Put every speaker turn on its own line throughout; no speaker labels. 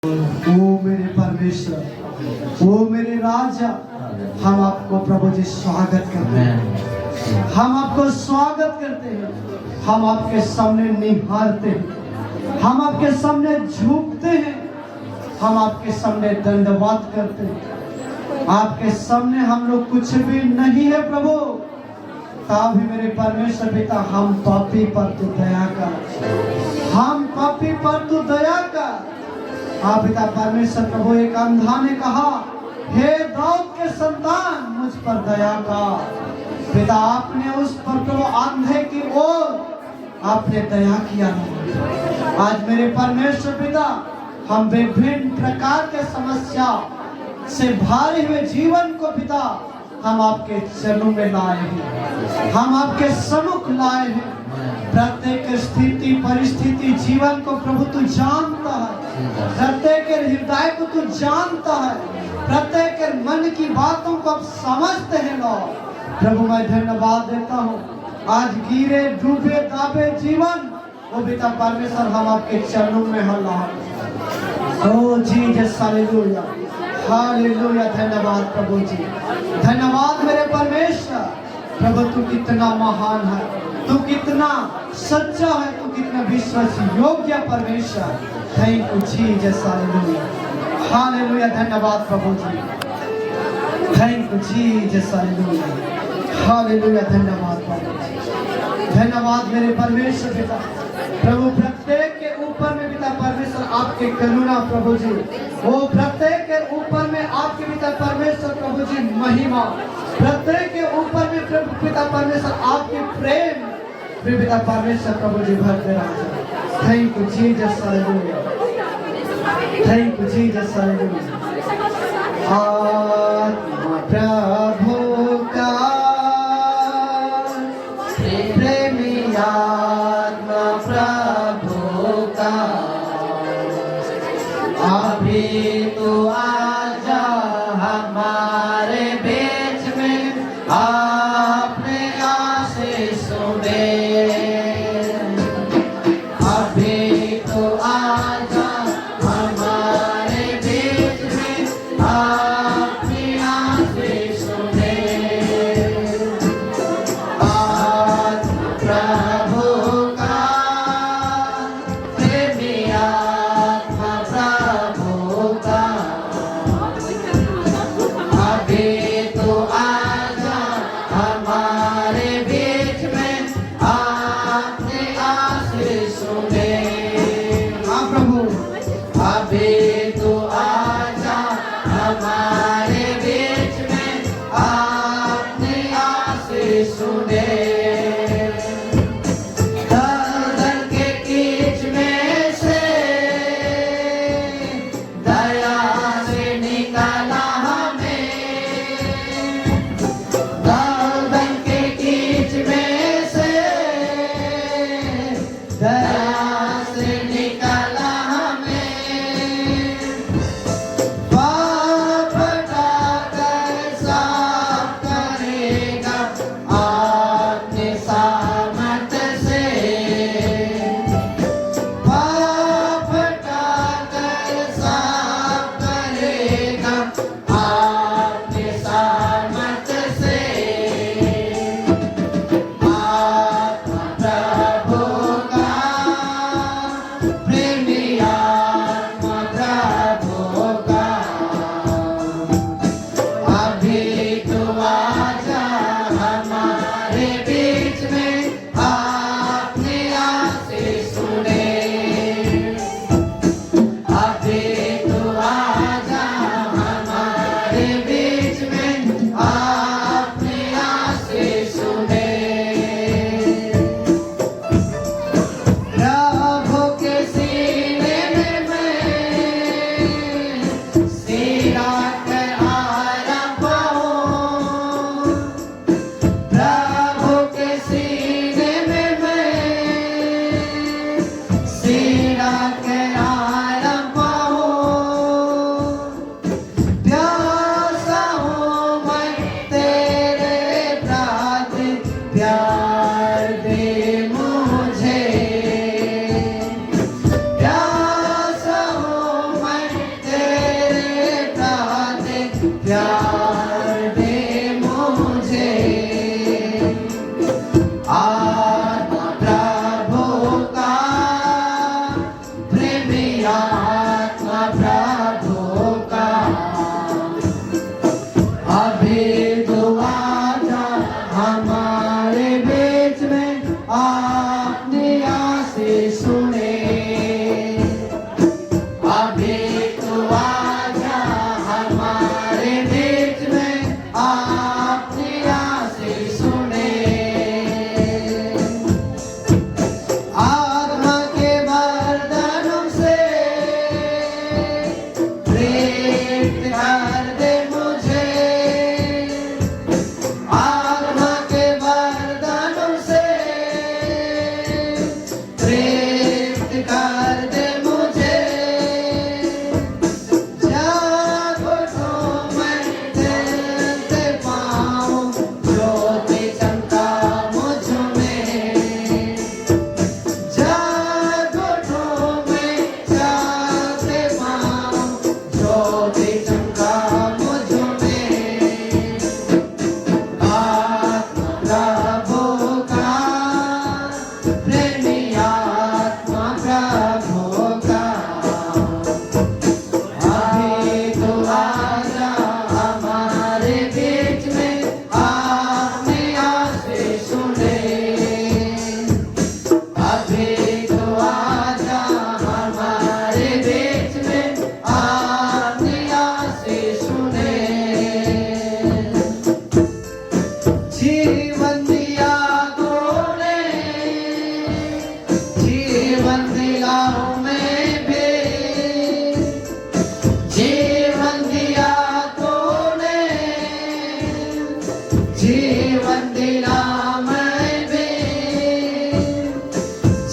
ओ मेरे परमेश्वर, ओ मेरे राजा, हम आपको प्रभु जी स्वागत करते हैं। हम आपको स्वागत करते हैं। हम आपके सामने निहारते हैं, हम आपके सामने झुकते हैं, हम आपके सामने दंडवत करते हैं। आपके सामने हम लोग कुछ भी नहीं है प्रभु, तभी मेरे परमेश्वर पिता हम पापी पर तू दया कर, हम पापी पर तू दया कर। हाँ पिता परमेश्वर प्रभु, एक अंधा ने कहा, हे दाऊद के संतान मुझ पर दया कर। पिता आपने उस पर प्रभु अंधे की ओर आपने दया किया नहीं। आज मेरे परमेश्वर पिता, हम विभिन्न प्रकार के समस्या से भरे हुए जीवन को पिता हम आपके चरणों में लाए हैं, हम आपके सम्मुख लाए हैं। प्रत्येक स्थिति परिस्थिति जीवन को प्रभु तू जानता है, प्रत्येक हृदय को तू जानता है, प्रत्येक मन की बातों को आप समझते हैं लॉर्ड। प्रभु मैं धन्यवाद देता हूँ, आज गिरे डूबे दाबे जीवन वो पिता परमेश्वर हम आपके चरणों में हल्ला। ओ जीसस हालेलुया, हालेलुया। धन्यवाद प्रभु जी, धन्यवाद मेरे परमेश्वर। प्रभु तू कितना महान है, तू कितना सच्चा है, तू कितना विश्वास योग्य परमेश्वर। Thank you Jesus hallelujah, hallelujah. धन्यवाद प्रभु जी, thank you Jesus hallelujah, hallelujah. धन्यवाद प्रभु जी, धन्यवाद मेरे परमेश्वर पिता। प्रभु प्रत्येक के ऊपर में पिता परमेश्वर आपके करुणा प्रभु जी, वो प्रत्येक के ऊपर में आपके पिता परमेश्वर प्रभु जी महिमा, प्रत्येक के ऊपर में प्रभु पिता परमेश्वर आपके प्रेम पिता परमेश्वर प्रभु जी भरते रहा। Thank you Jesus hallelujah, thank you Jesus hallelujah. आत्मा प्रभु का प्रेमी आत्मा प्रभु का, अभी तो आजा हमारे बीच में, आपने आशीष दे। अभी तो आजा हमारे बीच में, आपने आशीष दे। प्रभु का प्रेमी आत्मा प्रभु का, प्यार दे मुझे, आत्मा प्रभु का, प्रेमी आत्मा प्रभु का, अभी तो आजा हमारे बीच में, अपनी आशीष सुने, अभी तो आजा हमारे बीच में, अपनी आशीष सुने, आत्मा के वरदानों से प्रेरित कर दे मुझे, आत्मा के वरदानों से प्रेरित कर दे मुझे, जागो मैं देखते पाऊं ज्योति चमका मुझ में, जागो मैं देखते पाऊं ज्योति चमका मुझ में, आत्मा प्रभु का, प्रेमी आत्मा प्रभु का, अभी तो आजा हमारे बीच में, अपनी आशीष सुने, अभी तो आजा हमारे बीच में, अपनी आशीष सुने, जीवन दिया तूने, जीवन दिया मैं भी, जीवन दिया तूने, जीवन दिया मैं भी,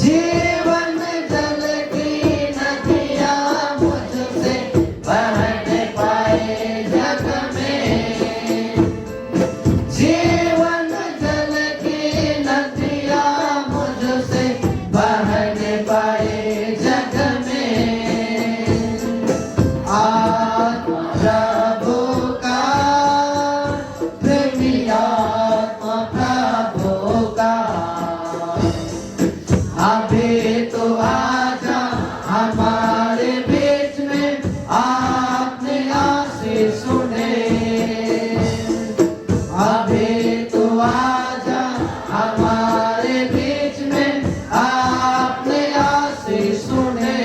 जीवन जल की नदियाँ मुझसे बह नहीं पाए जग में, जीवन जल की नदियाँ मुझसे बह नहीं पाए जग में, आत्मा प्रभु का, प्रेमी आत्मा प्रभु का, अभी तो आजा हमारे बीच में, अपनी आशीष सुने, अभी तो आजा हमारे बीच में, अपनी आशीष सुने।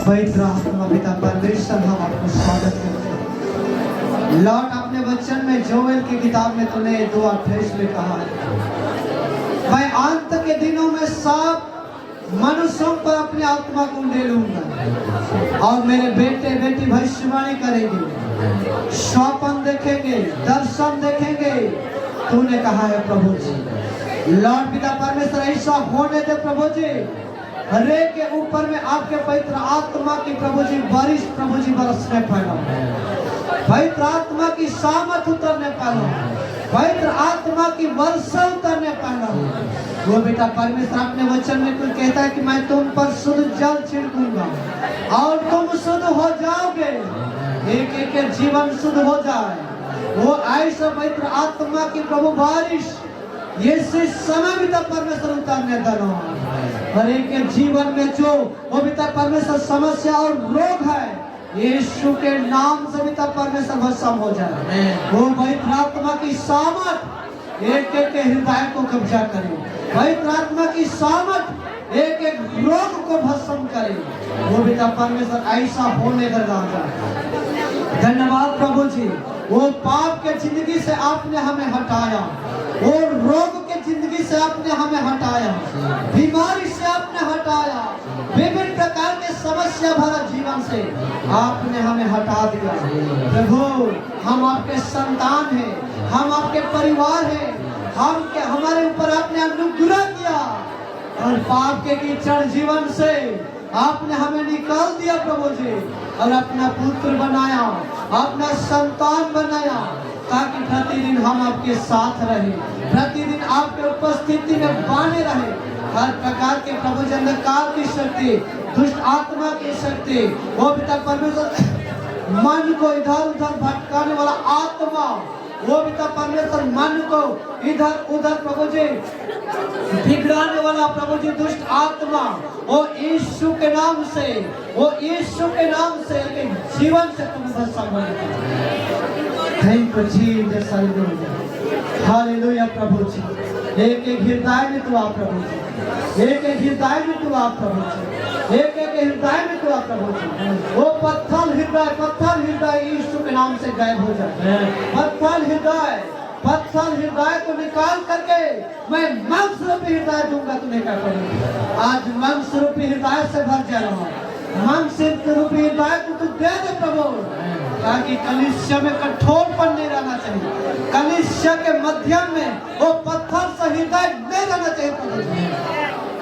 पवित्र आत्मा पिता परमेश्वर, हम आपको स्वागत करते हैं। लॉर्ड, अपने वचन में जोएल की किताब में तूने 2:28 में कहा है, मैं अंत के दिनों में सब मनुष्यों पर अपनी आत्मा को ले लूंगा, और मेरे बेटे बेटी भविष्यवाणी करेंगे, स्वप्न देखेंगे, दर्शन देखेंगे। तूने कहा है प्रभु जी। लॉर्ड पिता परमेश्वर, ऐसा होने दे प्रभु जी, हरेक के ऊपर में आपके पवित्र आत्मा की प्रभु जी बारिश प्रभु जी बरसने पाना, पवित्र आत्मा की सामर्थ उतरने पाना, पवित्र आत्मा की वर्षा उतरने पाना। वो बेटा परमेश्वर अपने वचन में कुछ कहता है कि मैं तुम पर शुद्ध जल छिड़कूंगा और तुम शुद्ध हो जाओगे, एक एक जीवन शुद्ध हो जाए। वो ऐसा पवित्र आत्मा की प्रभु बारिश ये समय भी तब परमेश्वर उतारने दो, हर एक के जीवन में जो वो भी तब परमेश्वर समस्या और रोग है, यीशु के नाम से भी तब परमेश्वर भस्म हो जाए। वो पवित्र आत्मा की सामर्थ एक एक के हृदय को कब्जा करे, पवित्र आत्मा की सामर्थ एक एक रोग को भस्म करे। वो भी तब परमेश्वर ऐसा होने लगा जाए। धन्यवाद प्रभु जी, वो पाप के जिंदगी से आपने हमें हटाया, वो रोग के जिंदगी से आपने हमें हटाया, बीमारी से आपने हटाया, विभिन्न प्रकार के समस्या भरा जीवन से आपने हमें हटा दिया। प्रभु, हम आपके संतान हैं, हम आपके परिवार हैं, हमारे ऊपर आपने अनुग्रह किया और पाप के कीचड़ जीवन से आपने हमें निकाल दिया प्रभु जी, और अपना पुत्र बनाया, अपना संतान बनाया, ताकि प्रतिदिन हम आपके साथ रहे, प्रतिदिन आपके उपस्थिति में बने रहे। हर प्रकार के प्रभु अंधकार की शक्ति, दुष्ट आत्मा की शक्ति, वो पिता परमेश्वर मन को इधर उधर भटकाने वाला आत्मा, वो पिता परमेश्वर मन को इधर उधर प्रभु जी बिगड़ाने वाला प्रभु जी दुष्ट आत्मा, वो यीशु के नाम से, वो यीशु के नाम से जीवन से तुम भस्म हो जाओ। थैंक यू जीसस, हालेलुया प्रभु जी। एक एक हृदय में तू आ प्रभु जी, एक एक हृदय में तू आ प्रभु जी, एक एक हृदय में तू आ प्रभु जी। वो पत्थर हृदय यीशु के नाम से गायब हो जाए। पत्थर हृदय को निकाल करके मैं मांस रूपी हृदय दूंगा। तुम्हें क्या करूंगा? आज मांस रूपी हृदय से भर जा रहा हूं। मांस रूपी हृदय को तू दे दे प्रभु, ताकि कलीसिया में कठोरपन नहीं रहना चाहिए। कलीसिया के मध्यम में वो पत्थर सा हृदय नहीं रहना चाहिए प्रभु,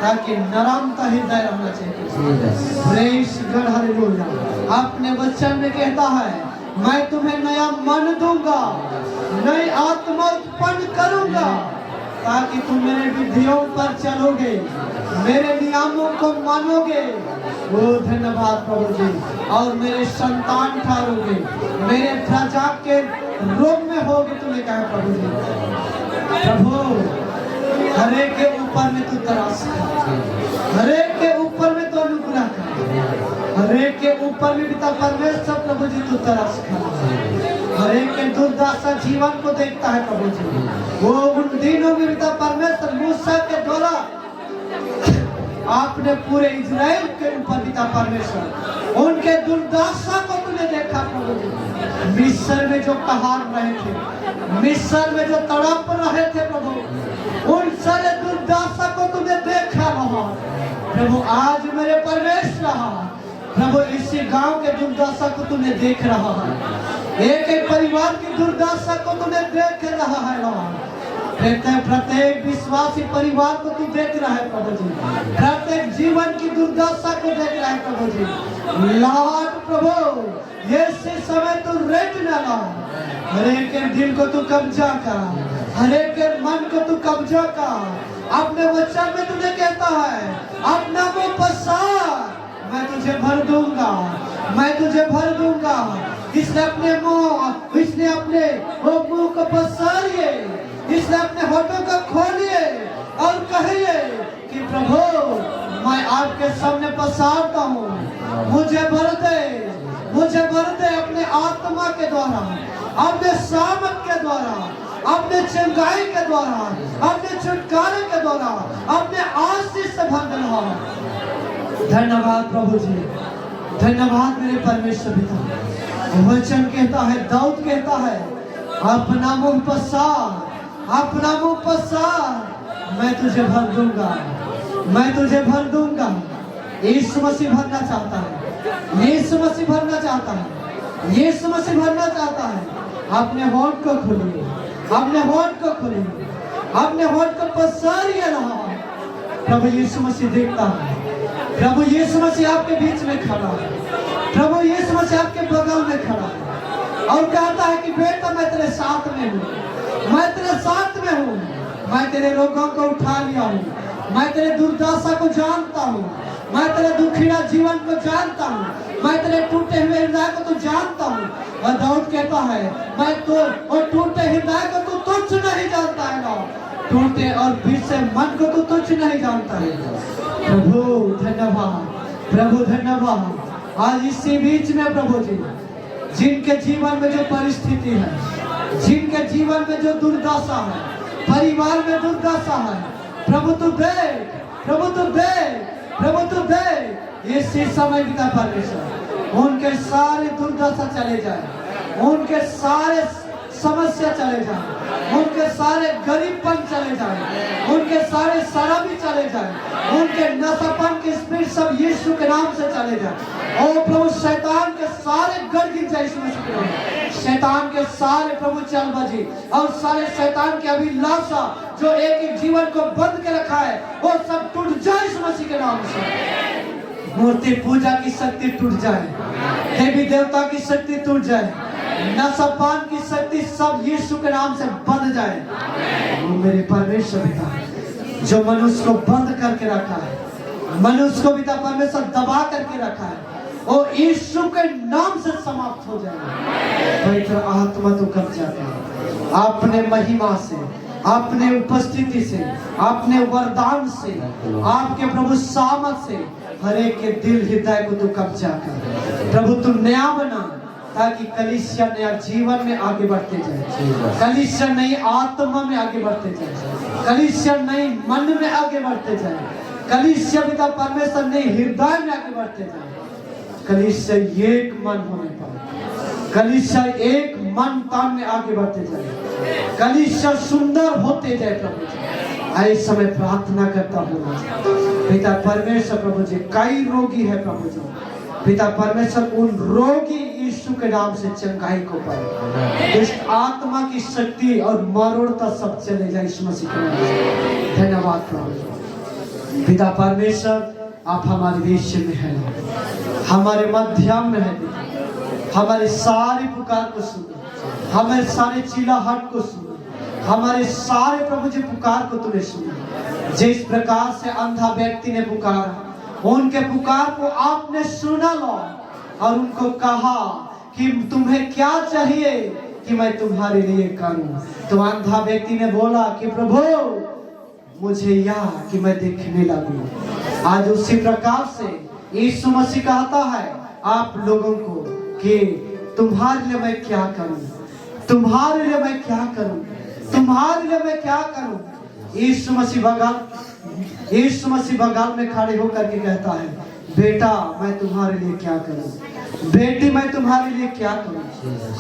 ताकि नरमता हृदय रहना चाहिए। Praise God, hallelujah. अपने वचन में कहता है, मैं तुम्हें नया मन दूंगा, नई आत्मा उत्पन्न करूंगा, ताकि तुम मेरे विधियों पर चलोगे, मेरे नियमों को मानोगे। वो धन्यवाद प्रभु जी। और मेरे संतान ठहरोगे, मेरे प्रजा के रूप में होगे। तुम्हें कहा प्रभु जी, प्रभु हरेक के ऊपर में तू तरास कर, हरेक के ऊपर में तो अनुग्रह कर, हरेक के ऊपर में पिता परमेश्वर प्रभु जी तू तरास कर। हरेक के दुर्दशा जीवन को देखता है प्रभु जी। वो उन दिनों में पिता परमेश्वर मूसा के द्वारा आपने पूरे इजराइल के ऊपर पिता परमेश्वर उनके दुर्दशा को तूने देखा प्रभु जी। मिस्र में जो कहार रहे थे, मिस्र में जो तड़प रहे थे प्रभु, उन सारे दुर्दशा को तूने देखा रहा प्रभु। आज मेरे परमेश्वर प्रभु इसी गांव के दुर्दशा को तूने देख रहा है, एक एक परिवार की दुर्दशा को तूने देख रहा है। प्रत्येक विश्वासी परिवार को तू देख रहा है प्रभु जी, प्रत्येक जीवन की दुर्दशा को देख रहा है प्रभु जी। लॉर्ड प्रभु, ये समय तू रेट न ला, हरेक के दिल को तू कब्जा कर, हरेक के मन को तू कब्जा कर। अपने वचन में तुझे कहता है, अपना मुंह पसार, मैं तुझे भर दूंगा, मैं तुझे भर दूंगा। इसने अपने मुंह, इसने अपने वो मुंह को पसारिए, इसने अपने होठों को खोलिए और कहिए कि प्रभु मैं आपके सामने पसारता हूँ, मुझे भर दे, मुझे भर दे अपने आत्मा के द्वारा, अपने सामर्थ के द्वारा, अपने चंगाई के द्वारा, अपने छुटकारे के द्वारा, अपने आशीष से भर देना। धन्यवाद प्रभु जी, धन्यवाद मेरे परमेश्वर पिता। वचन कहता है, दाऊद कहता है, अपना मुंह पसार, अपना मुंह पसार, मैं तुझे भर दूंगा, मैं तुझे भर दूंगा। यीशु मसीह भरना चाहता है, यीशु मसीह भरना चाहता है, यीशु मसीह भरना चाहता है। अपने होठ को खोलिए, अपने होठ को खोलिए, अपने होठ को पसारिए रहा। प्रभु यीशु मसीह देखता है, प्रभु यीशु मसीह आपके बीच में खड़ा है, प्रभु यीशु मसीह आपके बगल में खड़ा है और कहता है कि बेटा मैं तेरे साथ में हूँ, मैं तेरे साथ में हूँ, मैं तेरे रोगों को उठा लिया हूँ, मैं तेरे दुर्दशा को जानता हूँ, मैं तेरे दुखिया जीवन को जानता हूँ, मैं तेरे टूटे हुए हृदय को तो जानता हूँ। और दाऊद कहता है, मैं तो और टूटे हृदय को तू तुच्छ नहीं जानता है ना, टूटे और बिछे मन को तू तुच्छ नहीं जानता है। प्रभु धन्यवाद, प्रभु धन्यवाद। आज इसी बीच में प्रभु जी, जिनके जीवन में जो परिस्थिति है, जिनके जीवन में जो दुर्दशा है, परिवार में दुर्दशा है, प्रभु तू दे, प्रभु तू दे, प्रभु तू दे। इसी समय पिता परमेश्वर उनके सारे दुर्दशा चले जाए, उनके सारे समस्या चले जाए, उनके सारे गरीबपन चले जाए, उनके सारे शराबी चले जाए, उनके नशापन की स्पिरिट सब यीशु के नाम से चले जाए। और प्रभु शैतान के सारे गढ़ गिर जाए, शैतान के सारे प्रभु चालबाजी और सारे शैतान की अभिलाषा जो एक एक जीवन को बंद के रखा है, वो सब टूट जाए इस मसीह के नाम से। मूर्ति पूजा की शक्ति टूट जाए, देवी देवता की शक्ति टूट जाए, नशापान की शक्ति सब यीशु के नाम से बंद जाए। वो मेरे परमेश्वर पिता जो मनुष्य को बंद करके रखा है, मनुष्य को पिता परमेश्वर दबा करके रखा है, वो यीशु के नाम से समाप्त हो जाएगा। पवित्र आत्मा तो कब जाता है अपने महिमा से, अपने उपस्थिति से, अपने वरदान से, आपके प्रभु सामर्थ से हर एक के दिल हृदय को तू कब्जा कर। प्रभु तू नया बना ताकि कलीसिया नया जीवन में आगे बढ़ते जाए, कलीसिया नई आत्मा में आगे बढ़ते जाए, कलीसिया नई मन में आगे बढ़ते जाए, कलीसिया पिता परमेश्वर नए हृदय में आगे बढ़ते जाए, कलीसिया एक मन होने पाए, कलीसिया एक मन तान में आगे बढ़ते जाए, कलीसिया सुंदर होते जाए। प्रभु जी ऐसा मैं प्रार्थना करता हूँ पिता परमेश्वर। प्रभु जी कई रोगी है प्रभु जी, पिता परमेश्वर उन रोगी यीशु के नाम से चंगाई को पाए, दुष्ट आत्मा की शक्ति और मरोड़ता सब चले जाए यीशु मसीह के नाम से। धन्यवाद प्रभु। पिता परमेश्वर आप हमारे देश में है, हमारे मध्यम में है, हमारे सारे पुकार को सुनो, हमारे सारे चिल्लाहट को सुनो, हमारे सारे प्रभु जी पुकार को तूने सुना। जिस प्रकार से अंधा व्यक्ति ने पुकारा, उनके पुकार को आपने सुना लो और उनको कहा कि तुम्हें क्या चाहिए कि मैं तुम्हारे लिए करूं। तो अंधा व्यक्ति ने बोला कि प्रभु मुझे यह कि मैं देखने लगूं। आज उसी प्रकार से यीशु मसीह कहता है आप लोगों को कि तुम्हारे लिए मैं क्या करूं, तुम्हारे लिए मैं क्या करूं, तुम्हारे लिए मैं क्या करूं। यीशु मसीह बगल में खड़े होकर के कहता है बेटा मैं तुम्हारे लिए क्या करूं, बेटी मैं तुम्हारे लिए क्या करूं,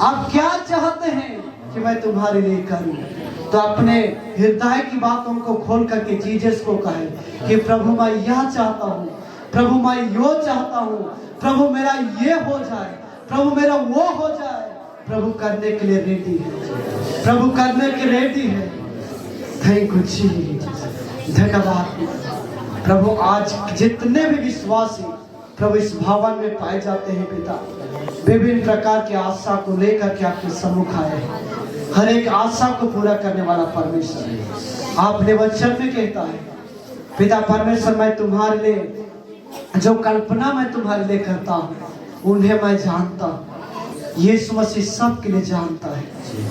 आप क्या चाहते हैं कि मैं तुम्हारे लिए करूं। तो अपने हृदय की बातों को खोल करके जीसस को कहे कि प्रभु मैं यह चाहता हूँ, प्रभु मैं यो चाहता हूँ, प्रभु मेरा ये हो जाए, प्रभु मेरा वो हो जाए। प्रभु करने के लिए रेडी है, प्रभु करने के रेडी है। थैंक यू जीसस, धन्यवाद प्रभु। आज जितने भी विश्वासी प्रभु इस भवन में पाए जाते हैं पिता, विभिन्न प्रकार की आशा को लेकर के आपके सम्मुख आए हैं। हर एक आशा को पूरा करने वाला परमेश्वर आपने वचन में कहता है पिता परमेश्वर मैं तुम्हारे लिए जो कल्पना मैं तुम्हारे लिए करता हूँ उन्हें मैं जानता हूँ। यीशु मसीह सबके लिए जानता है,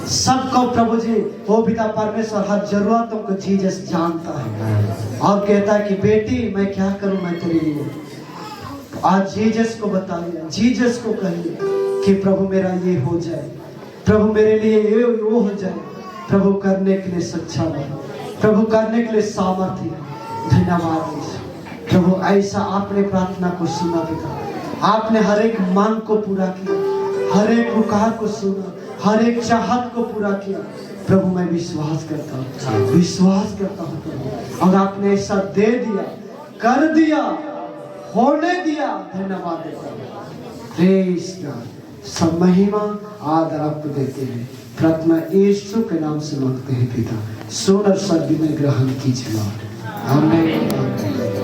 सबको प्रभु जी वो पिता परमेश्वर हर जरूरतों को जीसस जानता है और कहता है कि बेटी मैं क्या करूं मैं तेरे लिए। आज जीसस को बताइए, जीसस को कहिए कि प्रभु मेरा ये हो जाए, प्रभु मेरे लिए ये वो हो जाए। प्रभु करने के लिए सक्षम है, प्रभु करने के लिए सामर्थ्य है। धन्यवाद प्रभु। ऐसा आपने प्रार्थना को सुना पिता, आपने हर एक मांग को पूरा किया, हर एक पुकार को सुना, हर एक चाहत को पूरा किया। प्रभु मैं विश्वास करता हूँ, विश्वास करता हूँ प्रभु। और आपने ऐसा दे दिया, कर दिया, होने दिया। धन्यवाद प्रेज़ गॉड। सब महिमा आदर आपको देते हैं, प्रार्थना यीशु के नाम से मांगते हैं पिता। सुन और सद्दी में ग्रहण कीजिए लॉर्ड। आमीन।